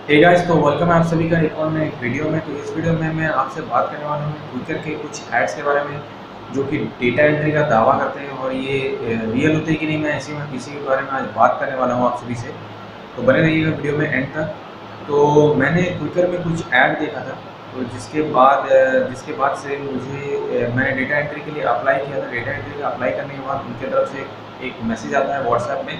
Hey guys, तो welcome है आप सभी का एक और नए वीडियो में। तो इस वीडियो में मैं आपसे बात करने वाला हूँ क्विकर के कुछ एड्स के बारे में जो कि डेटा एंट्री का दावा करते हैं और ये रियल होते हैं कि नहीं, मैं इसी के बारे में आज बात करने वाला हूँ आप सभी से। तो बने रहिएगा वीडियो में एंड तक। तो मैंने क्विकर में कुछ ऐड देखा था, तो जिसके बाद से मैंने डेटा एंट्री के लिए अप्लाई किया था। डेटा एंट्री का अप्लाई करने के बाद उनकी तरफ से एक मैसेज आता है व्हाट्सएप में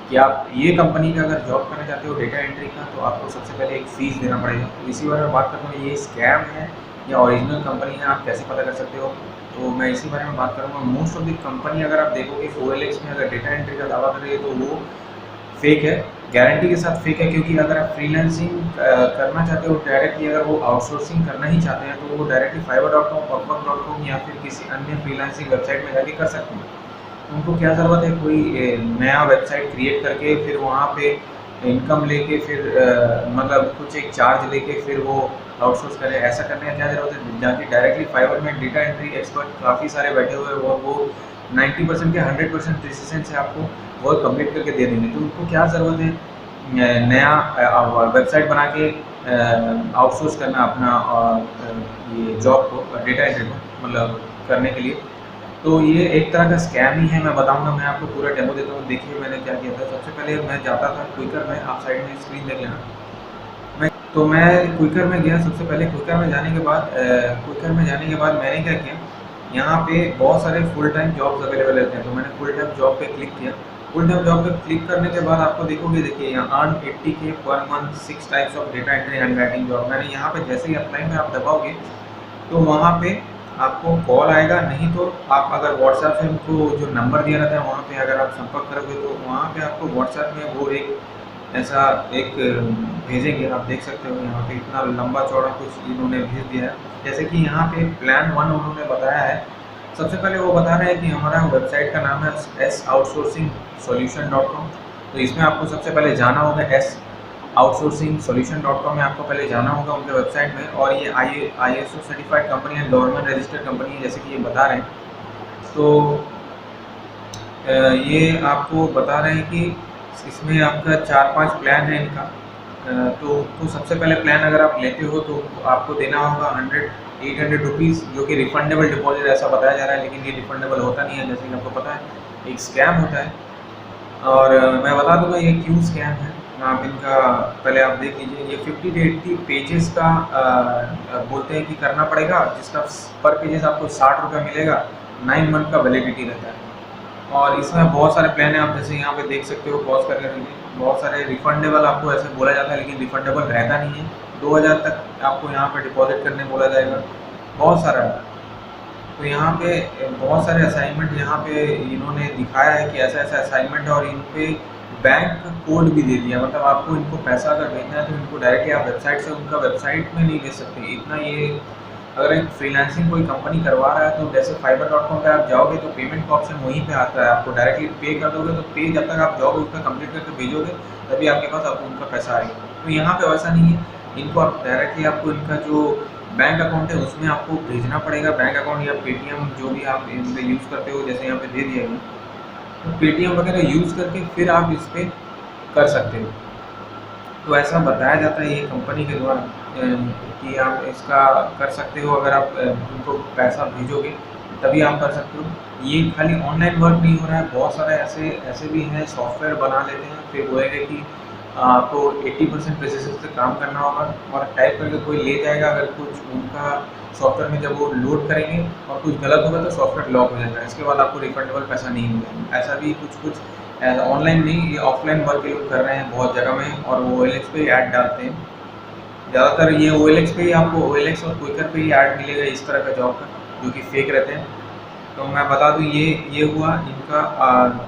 कि आप ये कंपनी का अगर जॉब करना चाहते हो डेटा एंट्री का, तो आपको सबसे पहले एक फ़ीस देना पड़ेगा। तो इसी बारे में बात करता हूँ, ये स्कैम है या ओरिजिनल कंपनी है, आप कैसे पता कर सकते हो। तो मैं इसी बारे में बात करूँगा। मोस्ट ऑफ द कंपनी अगर आप देखोगे OLX में अगर डेटा एंट्री का दावा कर रही है तो वो फेक है, गारंटी के साथ फेक है। क्योंकि अगर आप फ्रीलांसिंग करना चाहते हो डायरेक्टली, अगर वो आउटसोर्सिंग करना ही चाहते हैं तो वो डायरेक्टली fiverr.com, upwork.com या फिर किसी अन्य फ्रीलांसिंग वेबसाइट में जाके कर सकते हैं। उनको क्या ज़रूरत है कोई नया वेबसाइट क्रिएट करके फिर वहाँ पे इनकम लेके फिर मतलब कुछ एक चार्ज लेके फिर वो आउटसोर्स करें। ऐसा करने का क्या ज़रूरत है, जाके डायरेक्टली फाइवर में डेटा एंट्री एक्सपर्ट काफ़ी सारे बैठे हुए हैं और वो 90% के 100% प्रिसिशन से आपको वर्क कंप्लीट करके दे देंगे। तो उनको क्या ज़रूरत है नया वेबसाइट बना के आउटसोर्स करना अपना ये जॉब को, डेटा एंट्री को मतलब करने के लिए। तो ये एक तरह का स्कैम ही है, मैं बताऊंगा। मैं आपको पूरा डेमो देता हूँ। देखिए मैंने क्या किया था। सबसे पहले मैं जाता था क्विकर में, आप साइड में स्क्रीन देख लेना। मैं क्विकर में गया। सबसे पहले क्विकर में जाने के बाद मैंने क्या किया, यहाँ पे बहुत सारे फुल टाइम जॉब्स अवेलेबल रहते हैं। तो मैंने फुल टाइम जॉब पे क्लिक किया। फुल टाइम जॉब पे क्लिक करने के बाद आपको देखोगे, देखिए यहाँ earn 80K per month, 6 types of data entry hand writing job. मैंने यहाँ पे जैसे ही अप्लाई में आप दबाओगे तो वहाँ पे आपको कॉल आएगा, नहीं तो आप अगर व्हाट्सएप से उनको जो नंबर दिया रहता है वहाँ पे अगर आप संपर्क करोगे तो वहाँ पे आपको व्हाट्सएप में वो एक ऐसा एक भेजेंगे। आप देख सकते हो यहाँ पे इतना लंबा चौड़ा कुछ इन्होंने भेज दिया है। जैसे कि यहाँ पे प्लान 1 उन्होंने बताया है। सबसे पहले वो बता रहे हैं कि हमारा वेबसाइट का नाम है soutsourcingsolution.com। तो इसमें आपको सबसे पहले जाना होगा soutsourcingsolution.com में आपको पहले जाना होगा उनके वेबसाइट में। और ये ISO सर्टिफाइड कंपनी है, गवर्नमेंट रजिस्टर्ड कंपनी है, जैसे कि ये बता रहे हैं। तो ये आपको बता रहे हैं कि इसमें आपका 4-5 प्लान है इनका। तो सबसे पहले प्लान अगर आप लेते हो तो आपको देना होगा 800 रुपीज़, जो कि रिफंडेबल डिपॉजिट ऐसा बताया जा रहा है, लेकिन ये रिफंडेबल होता नहीं है। जैसे कि आपको पता है एक स्कैम होता है। और मैं बता दूंगा ये क्यों स्कैम है। आप इनका पहले आप देख लीजिए। ये 50 से 80 पेजेस का बोलते हैं कि करना पड़ेगा, जिसका पर पेजेस आपको 60 रुपये मिलेगा। 9 मंथ का वैलिडिटी रहता है। और इसमें बहुत सारे प्लान हैं, आप जैसे यहाँ पे देख सकते हो, पॉज करके रखिए। बहुत सारे रिफंडेबल आपको ऐसे बोला जाता है, लेकिन रिफंडेबल रहता नहीं है। 2000 तक आपको यहाँ पे डिपॉजिट करने बोला जाएगा, बहुत सारा है। तो यहाँ पे बहुत सारे असाइनमेंट यहाँ पे इन्होंने दिखाया है कि ऐसा ऐसा असाइनमेंट है, और इन पे बैंक कोड भी दे दिया। मतलब आपको इनको पैसा अगर भेजना है तो इनको डायरेक्टली आप वेबसाइट से उनका वेबसाइट में नहीं भेज सकते। इतना ये अगर एक फ्रीलांसिंग कोई कंपनी करवा रहा है तो जैसे fiverr.com पे आप जाओगे तो पेमेंट का ऑप्शन वहीं पे आता है। आपको डायरेक्टली पे कर दोगे तो पे जब तक आप जाओगे उसका कंप्लीट करके भेजोगे तभी आपके पास आपको उनका पैसा आएगा। तो यहाँ पे वैसा नहीं है। इनको आप डायरेक्टली आपको इनका जो बैंक अकाउंट है उसमें आपको भेजना पड़ेगा। बैंक अकाउंट या पेटीएम जो भी आप इन पर यूज़ करते हो, जैसे यहाँ पे दे दिया है, तो पेटीएम वगैरह यूज़ करके फिर आप इस पर कर सकते हो। तो ऐसा बताया जाता है ये कंपनी के द्वारा कि आप इसका कर सकते हो। अगर आप उनको पैसा भेजोगे तभी आप कर सकते हो। ये खाली ऑनलाइन वर्क नहीं हो रहा है, बहुत सारे ऐसे भी हैं सॉफ्टवेयर बना लेते हैं, फिर बोलेंगे कि आपको 80% प्रिसिशन से काम करना होगा और टाइप करके कोई ले जाएगा। अगर कुछ उनका सॉफ्टवेयर में जब वो लोड करेंगे और कुछ गलत होगा तो सॉफ्टवेयर लॉक हो जाएगा। इसके बाद आपको रिफंडेबल पैसा नहीं मिलेगा। ऐसा भी कुछ ऑनलाइन नहीं, ये ऑफलाइन वर्क के लोग कर रहे हैं बहुत जगह में, और वो OLX पे ऐड डालते हैं। ज़्यादातर ये OLX पे ही आपको, OLX और क्विकर पे ही ऐड मिलेगा इस तरह का जॉब का, जो कि फेक रहते हैं। तो मैं बता दूं ये हुआ इनका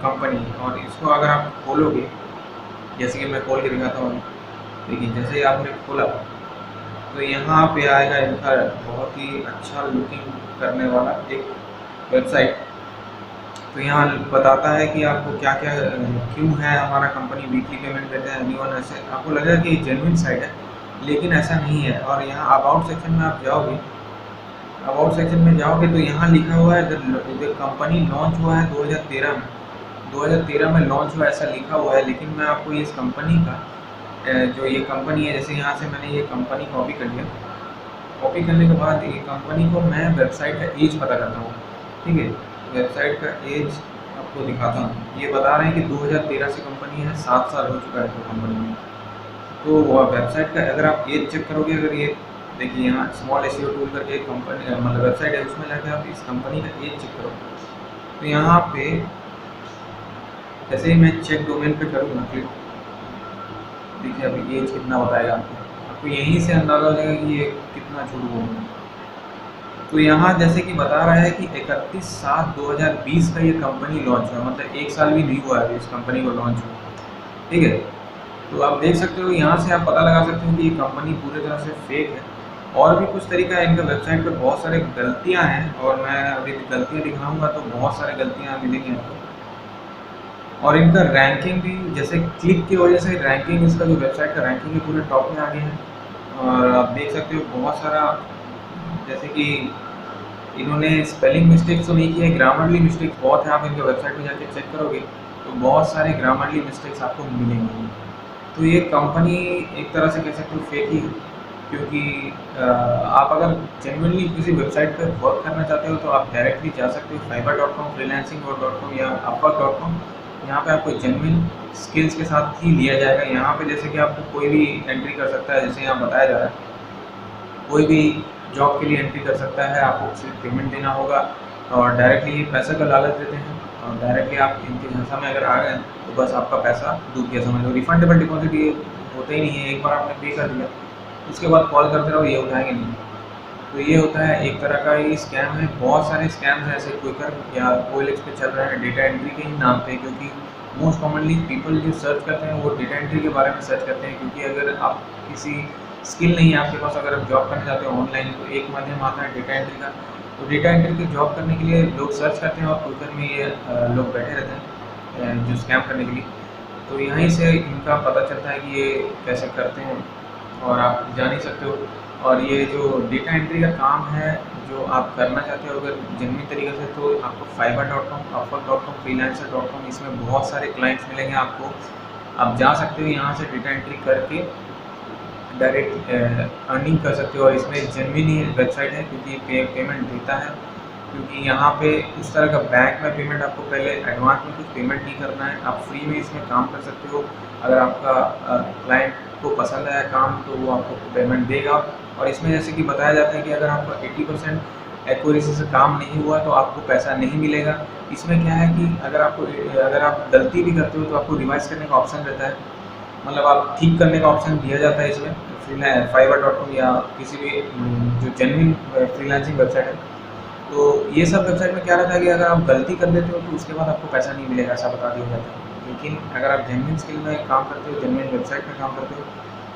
कंपनी। और इसको अगर आप खोलोगे, जैसे कि मैं खोल के दिखाता हूँ, देखिए जैसे ही आपने खोला तो यहाँ पे आएगा इनका बहुत ही अच्छा लुकिंग करने वाला एक वेबसाइट। तो यहाँ बताता है कि आपको क्या क्या क्यों है हमारा कंपनी वीकली पेमेंट देते हैं एनीवन। ऐसे आपको लगेगा कि जेन्युइन साइट है, लेकिन ऐसा नहीं है। और यहाँ अबाउट सेक्शन में आप जाओगे, अबाउट सेक्शन में जाओगे तो यहाँ लिखा हुआ है द कंपनी लॉन्च हुआ है 2013 में। 2013 में लॉन्च हुआ ऐसा लिखा हुआ है, लेकिन मैं आपको इस कंपनी का जो ये कंपनी है, जैसे यहाँ से मैंने ये कंपनी कॉपी कर लिया। कॉपी करने के बाद ये कंपनी को मैं वेबसाइट का एज पता करता हूँ, ठीक है। वेबसाइट का एज आपको दिखाता हूँ। ये बता रहे हैं कि 2013 से कंपनी है, 7 साल हो चुका है तो कंपनी में। तो वह वेबसाइट का अगर आप एज चेक करोगे, अगर ये देखिए यहाँ स्मॉल एसईओ टूल करके एक कंपनी मतलब वेबसाइट है, उसमें जाके आप इस कंपनी का एज चेक करो। तो यहाँ पे जैसे ही मैं चेक डोमेन पे करूँगा क्लिक, देखिए अभी एज कितना बताएगा आपको यहीं से अंदाज़ा हो जाएगा कि ये कितना झूठ बोल रहा है। तो यहाँ जैसे कि बता रहा है कि 31/7/2020 का ये कंपनी लॉन्च हुआ, मतलब 1 साल भी नहीं हुआ है इस कंपनी को लॉन्च हुआ, ठीक है। तो आप देख सकते हो, यहाँ से आप पता लगा सकते हो कि ये कंपनी पूरी तरह से फेक है। और भी कुछ तरीका है, इनका वेबसाइट पे बहुत सारे गलतियाँ हैं और मैं अभी गलतियाँ दिखाऊंगा तो बहुत सारे गलतियाँ मिलेंगी आपको। और इनका रैंकिंग भी, जैसे क्लिक की वजह से रैंकिंग, इसका जो वेबसाइट का रैंकिंग है पूरे टॉप में आ गया है। और आप देख सकते हो बहुत सारा, जैसे कि इन्होंने स्पेलिंग मिस्टेक्स तो नहीं किया है, ग्रामरली मिस्टेक्स बहुत है। आप इनके वेबसाइट पे जाके चेक करोगे तो बहुत सारे ग्रामरली मिस्टेक्स आपको मिलेंगे। तो ये कंपनी एक तरह से कह सकते हो फेक ही है, क्योंकि आप अगर जेन्युइनली किसी वेबसाइट पर वर्क करना चाहते हो तो आप डायरेक्टली जा सकते हो fiverr.com, freelancing.com या upwork.com। यहाँ पे आपको जेन्युइन स्किल्स के साथ ही लिया जाएगा। यहाँ पे जैसे कि आपको कोई भी एंट्री कर सकता है, जैसे यहाँ बताया जा रहा है कोई भी जॉब के लिए एंट्री कर सकता है, आपको सिर्फ पेमेंट देना होगा और डायरेक्टली पैसे का लालच देते हैं। और डायरेक्टली आप इनके झांसा में अगर आ गए तो बस आपका पैसा डूब गया, समझ लो। रिफंडेबल डिपॉजिट ये होता ही नहीं है, एक बार आपने पे कर दिया उसके बाद कॉल करते रहो, ये उठाएंगे नहीं। तो ये होता है एक तरह का ये स्कैम है। बहुत सारे स्कैम्स हैं ऐसे क्विकर या OLX पे चल रहे हैं डेटा एंट्री के ही नाम पे, क्योंकि मोस्ट कॉमनली पीपल जो सर्च करते हैं वो डेटा एंट्री के बारे में सर्च करते हैं। क्योंकि अगर आप किसी स्किल नहीं है आपके पास, अगर आप जॉब करना चाहते हो ऑनलाइन, तो एक माध्यम आता है डेटा एंट्री का। तो डेटा एंट्री की जॉब करने के लिए लोग सर्च करते हैं और क्विकर में ये लोग बैठे रहते हैं जो स्कैम करने के लिए। तो यहीं से इनका पता चलता है कि ये कैसे करते हैं और आप जान ही सकते हो। और ये जो डेटा एंट्री का काम है जो आप करना चाहते हो अगर जेन्युइन तरीके से, तो आपको fiverr.com, upwork.com, freelancer.com, इसमें बहुत सारे क्लाइंट्स मिलेंगे आपको। आप जा सकते हो यहाँ से डेटा एंट्री करके डायरेक्ट अर्निंग कर सकते हो। और इसमें जेन्युइन ही वेबसाइट है क्योंकि पेमेंट देता है। क्योंकि यहाँ पे उस तरह का बैंक में पेमेंट आपको पहले एडवांस में कुछ पेमेंट नहीं करना है, आप फ्री में इसमें काम कर सकते हो। अगर आपका क्लाइंट को पसंद आया काम तो वो आपको पेमेंट देगा। और इसमें जैसे कि बताया जाता है कि अगर आपका 80% एक्यूरेसी से काम नहीं हुआ तो आपको पैसा नहीं मिलेगा। इसमें क्या है कि अगर आप गलती भी करते हो तो आपको रिवाइज करने का ऑप्शन रहता है, मतलब आप ठीक करने का ऑप्शन दिया जाता है इसमें fiverr.com या किसी भी जो जेन्युइन फ्रीलांसिंग वेबसाइट है। तो ये सब वेबसाइट में क्या रहता है कि अगर आप गलती कर देते हो तो उसके बाद आपको पैसा नहीं मिलेगा, ऐसा बता दिया जाता है। लेकिन अगर आप जेन्युइन स्किल में काम करते हो, जेन्युइन वेबसाइट में काम करते हो,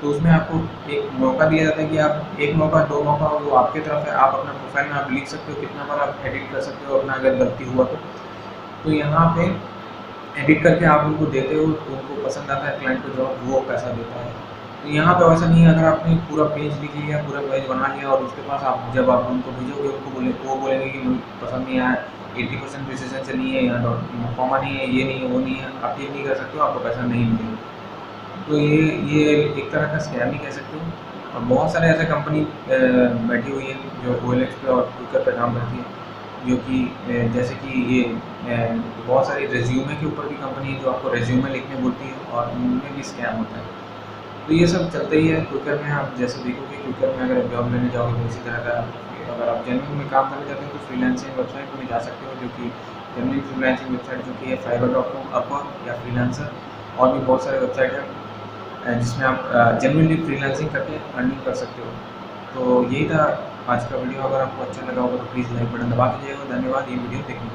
तो उसमें आपको एक मौका दिया जाता है कि आप 1 मौका 2 मौका वो आपकी तरफ है। आप अपना प्रोफाइल में आप लिख सकते हो कितना बार आप एडिट कर सकते हो अपना अगर गलती हुआ तो यहाँ पे एडिट करके आप उनको देते हो तो उनको पसंद आता है क्लाइंट को, जब वो पैसा देता है। तो यहाँ पे वैसा नहीं है, अगर आपने पूरा पेज लिख लिया, पूरा पेज बना लिया और उसके पास आप जब आप उनको भेजोगे वो बोलेंगे कि मुझे पसंद नहीं आया, 80% प्रिसिजन से नहीं है, यहाँ कॉमा नहीं है, ये नहीं है, वो नहीं है, आप ये नहीं कर सकते हो, आपको पैसा नहीं मिलेगा। तो ये एक तरह का स्कैम ही कह सकते हो। और बहुत सारे ऐसे कंपनी बैठी हुई है जो OLX पे और क्विकर पे काम करती है, जो कि जैसे कि ये बहुत सारी रेज्यूमे के ऊपर भी कंपनी है जो आपको रेज्यूमे लिखने बोलती है और उनमें भी स्कैम होता है। तो ये सब चलता ही है। क्विकर में आप जैसे देखोगे, क्विकर में अगर जॉब लेने जाओगे तो इसी तरह का, अगर आप जेन्युइन में काम करना चाहते हो तो फ्रीलांसिंग वेबसाइट में जा सकते हो, जो कि जेन्युइन फ्रीलांसिंग वेबसाइट जो कि है fiverr.com, अपवर्क या फ्रीलांसर। और भी बहुत सारे वेबसाइट है जिसमें आप जेन्युइनली फ्रीलांसिंग करके अर्निंग कर सकते हो। तो यही था आज का वीडियो। अगर आपको अच्छा लगा होगा तो प्लीज़ लाइक बटन दबा दीजिएगा। धन्यवाद ये वीडियो देखने के लिए।